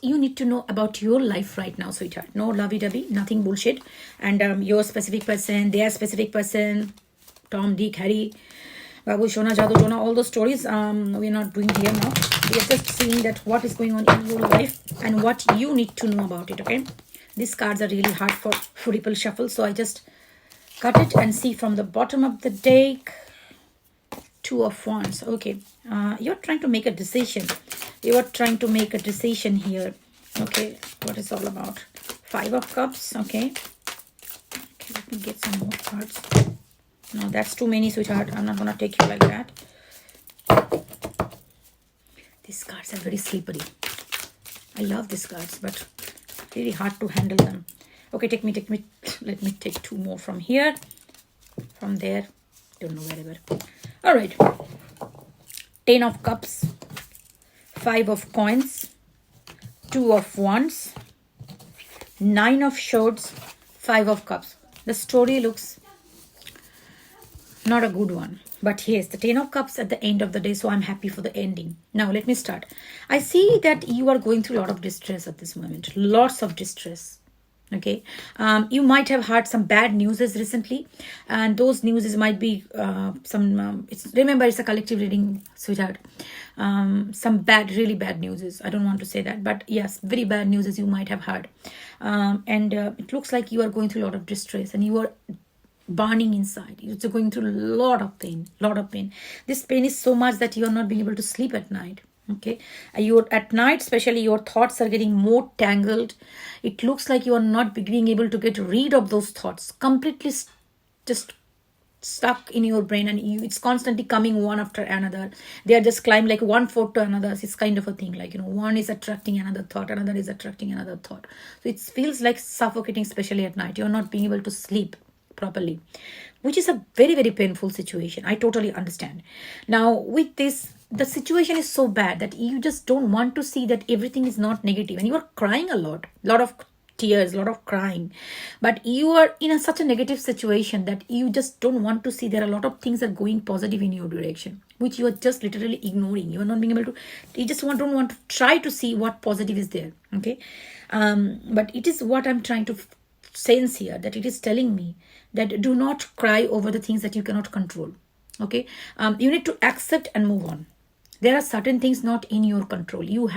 you need to know about your life right now, sweetheart. No lovey-dovey, nothing bullshit. And your specific person, their specific person, Tom, Dick, Harry, Babu, Shona, Jadu, Jona, all those stories, we're not doing here now. We're just seeing that what is going on in your life and what you need to know about it, okay? These cards are really hard for ripple shuffle, so I just cut it and see from the bottom of the deck. Two of Wands. Okay, you're trying to make a decision. You are trying to make a decision here. Okay, what is all about? Five of Cups. Okay, let me get some more cards. No, that's too many, sweetheart. I'm not gonna take you like that. These cards are very slippery. I love these cards, but really hard to handle them. Okay, take me. Let me take two more from here, from there. Don't know wherever. All right. 10 of Cups, 5 of Coins, 2 of Wands, 9 of Swords, 5 of Cups. The story looks not a good one. But yes, the 10 of Cups at the end of the day, so I'm happy for the ending. Now, let me start. I see that you are going through a lot of distress at this moment. Lots of distress. Okay, you might have heard some bad news recently, and those news might be remember, it's a collective reading, sweetheart. Some bad, really bad news. I don't want to say that, but yes, very bad news you might have heard. And it looks like you are going through a lot of distress, and you are burning inside. You're going through a lot of pain. This pain is so much that you are not being able to sleep at night. Okay, you're at night, especially your thoughts are getting more tangled. It looks like you are not being able to get rid of those thoughts, completely just stuck in your brain, and it's constantly coming one after another. They are just climbing like one foot to another. It's kind of a thing, like, one is attracting another thought, another is attracting another thought. So it feels like suffocating, especially at night. You're not being able to sleep properly, which is a very, very painful situation. I totally understand. Now, with this, the situation is so bad that you just don't want to see that everything is not negative, and you are crying a lot of tears, a lot of crying, but you are in such a negative situation that you just don't want to see there are a lot of things that are going positive in your direction, which you are just literally ignoring. You are not being able to, you just don't want to try to see what positive is there. Okay, but it is what I'm trying to sense here, that it is telling me that do not cry over the things that you cannot control. Okay, you need to accept and move on. There are certain things not in your control. You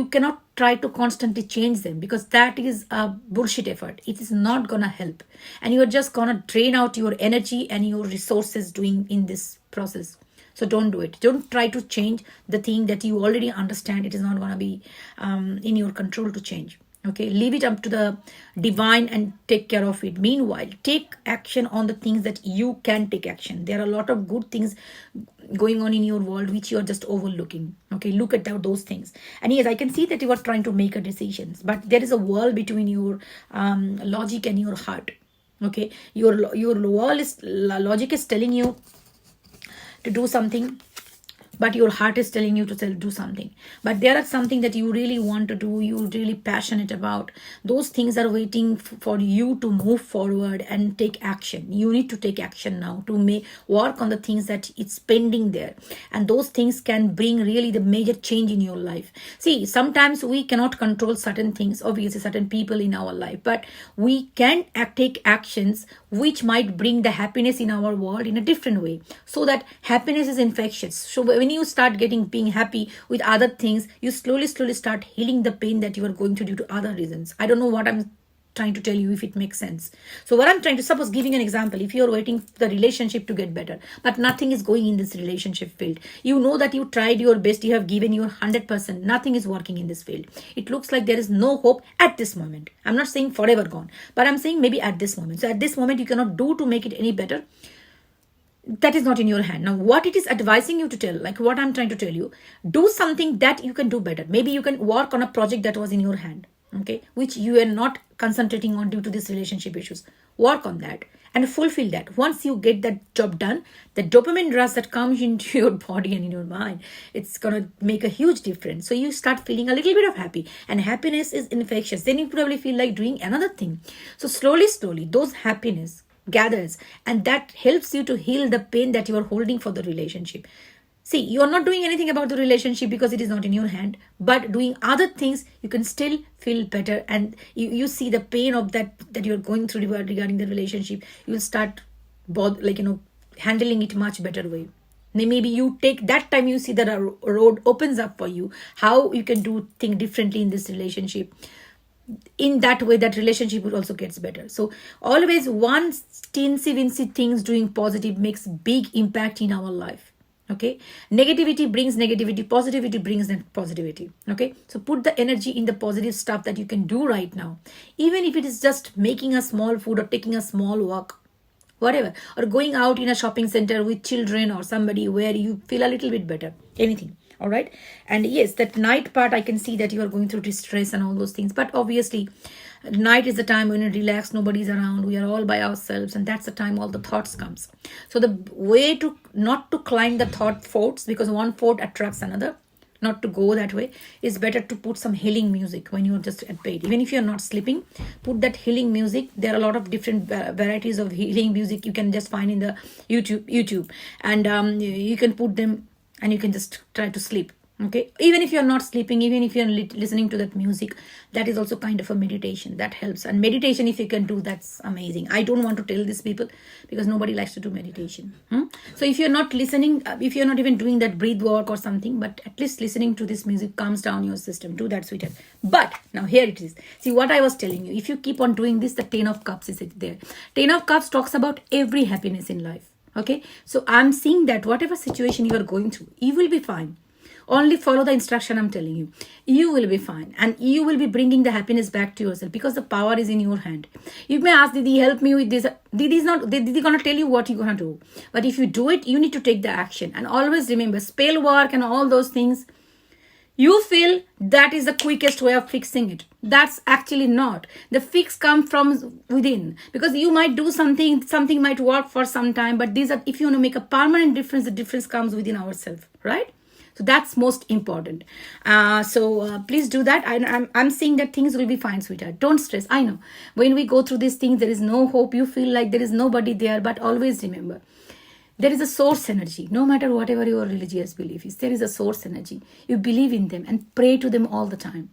cannot try to constantly change them, because that is a bullshit effort. It is not gonna help, and you are just gonna drain out your energy and your resources doing in this process. So don't do it. Don't try to change the thing that you already understand. It is not gonna be in your control to change. Okay, leave it up to the divine and take care of it. Meanwhile, take action on the things that you can take action. There are a lot of good things going on in your world which you are just overlooking. Okay, look at those things. And yes, I can see that you are trying to make a decisions, but there is a wall between your logic and your heart. Okay, your logic is telling you to do something, but your heart is telling you to do something. But there are something that you really want to do, you're really passionate about. Those things are waiting for you to move forward and take action. You need to take action now to work on the things that it's pending there. And those things can bring really the major change in your life. See, sometimes we cannot control certain things, obviously certain people in our life, but we can take actions which might bring the happiness in our world in a different way, so that happiness is infectious. So when you start being happy with other things, you slowly start healing the pain that you are going through due to other reasons. I don't know what I'm trying to tell you, if it makes sense. So what I'm trying to, suppose giving an example, if you're waiting for the relationship to get better, but nothing is going in this relationship field, you know that you tried your best, you have given your 100%, nothing is working in this field. It looks like there is no hope at this moment. I'm not saying forever gone, but I'm saying maybe at this moment. So at this moment, you cannot do to make it any better. That is not in your hand. Now, what it is advising you to tell, like what I'm trying to tell you, do something that you can do better. Maybe you can work on a project that was in your hand, okay, which you are not concentrating on due to this relationship issues. Work on that and fulfill that. Once you get that job done, the dopamine rush that comes into your body and in your mind, it's going to make a huge difference. So you start feeling a little bit of happy, and happiness is infectious. Then you probably feel like doing another thing. So slowly, those happiness gathers, and that helps you to heal the pain that you are holding for the relationship. See, you are not doing anything about the relationship because it is not in your hand, but doing other things, you can still feel better, and you see the pain of that you're going through regarding the relationship. You will start handling it much better way. Maybe you take that time, you see that a road opens up for you, how you can do things differently in this relationship. In that way, that relationship will also gets better. So always one teensy wincy things doing positive makes big impact in our life. Okay, negativity brings negativity, positivity brings positivity. Okay, so put the energy in the positive stuff that you can do right now, even if it is just making a small food or taking a small walk, whatever, or going out in a shopping center with children or somebody where you feel a little bit better, anything. All right. And yes, that night part, I can see that you are going through distress and all those things, but obviously night is the time when you relax, nobody's around, we are all by ourselves, and that's the time all the thoughts comes. So the way to not to climb the thought forts, because one fort attracts another, not to go that way, is better to put some healing music when you're just at bed. Even if you're not sleeping, put that healing music. There are a lot of different varieties of healing music you can just find in the YouTube, and you can put them and you can just try to sleep. Okay, even if you're not sleeping, even if you're listening to that music, that is also kind of a meditation that helps. And meditation, if you can do, that's amazing. I don't want to tell these people because nobody likes to do meditation. So if you're not listening, if you're not even doing that breathe work or something, but at least listening to this music calms down your system. Do that, sweetheart. But now here it is. See what I was telling you, if you keep on doing this, the 10 of cups is there. 10 of cups talks about every happiness in life. Okay, so I'm seeing that whatever situation you are going through, you will be fine. Only follow the instruction I'm telling you. You will be fine. And you will be bringing the happiness back to yourself because the power is in your hand. You may ask, Didi, help me with this. Didi going to tell you what you're going to do. But if you do it, you need to take the action. And always remember, spell work and all those things, you feel that is the quickest way of fixing it. That's actually not. The fix comes from within. Because you might do something might work for some time. But these are, if you want to make a permanent difference, the difference comes within ourselves. Right? So that's most important. Please do that. I'm saying that things will be fine, sweetheart. Don't stress. I know. When we go through these things, there is no hope. You feel like there is nobody there. But always remember, there is a source energy. No matter whatever your religious belief is, there is a source energy. You believe in them and pray to them all the time.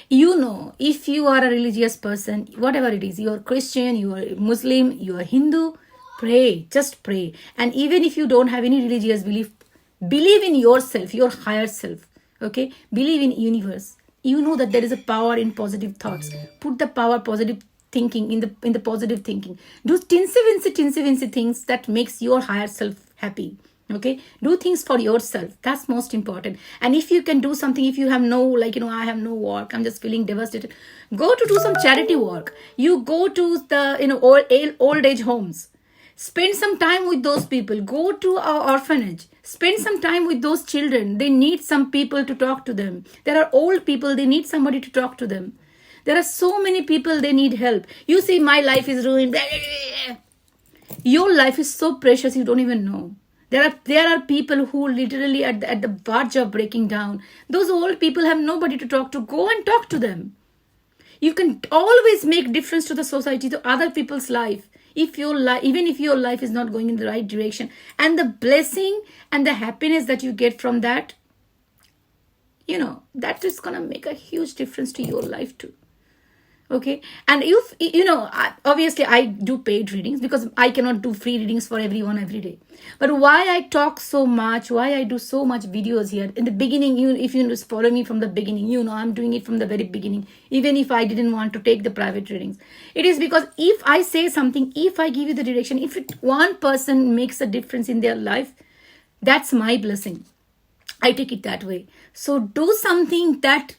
You know, if you are a religious person, whatever it is, you are Christian, you are Muslim, you are Hindu, pray. Just pray. And even if you don't have any religious belief, believe in yourself, your higher self. Okay? Believe in universe. You know that there is a power in positive thoughts. Put the power positive thinking in the positive thinking. Do tinsy things that makes your higher self happy. Okay? Do things for yourself. That's most important. And if you can do something, if you have no, I have no work, I'm just feeling devastated, go to do some charity work. You go to the, old age homes. Spend some time with those people. Go to our orphanage. Spend some time with those children. They need some people to talk to them. There are old people. They need somebody to talk to them. There are so many people. They need help. You see, my life is ruined. Your life is so precious. You don't even know. There are people who literally at the verge of breaking down. Those old people have nobody to talk to. Go and talk to them. You can always make difference to the society, to other people's life. Even if your life is not going in the right direction, and the blessing and the happiness that you get from that, that is going to make a huge difference to your life too. Okay? And obviously I do paid readings because I cannot do free readings for everyone every day. But why I talk so much, why I do so much videos here, in the beginning, if you just follow me from the beginning, I'm doing it from the very beginning, even if I didn't want to take the private readings. It is because if I say something, if I give you the direction, if one person makes a difference in their life, that's my blessing. I take it that way. So do something that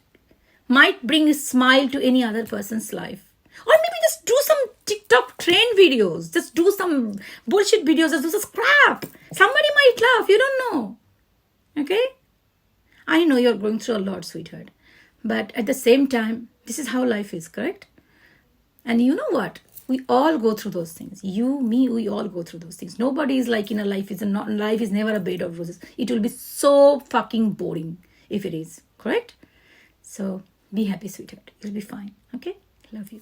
might bring a smile to any other person's life. Or maybe just do some TikTok trend videos. Just do some bullshit videos. Just do some crap. Somebody might laugh. You don't know. Okay? I know you're going through a lot, sweetheart. But at the same time, this is how life is, correct? And you know what? We all go through those things. You, me, we all go through those things. Nobody is like, life is never a bed of roses. It will be so fucking boring if it is, correct? So be happy, sweetheart. You'll be fine. Okay? Love you.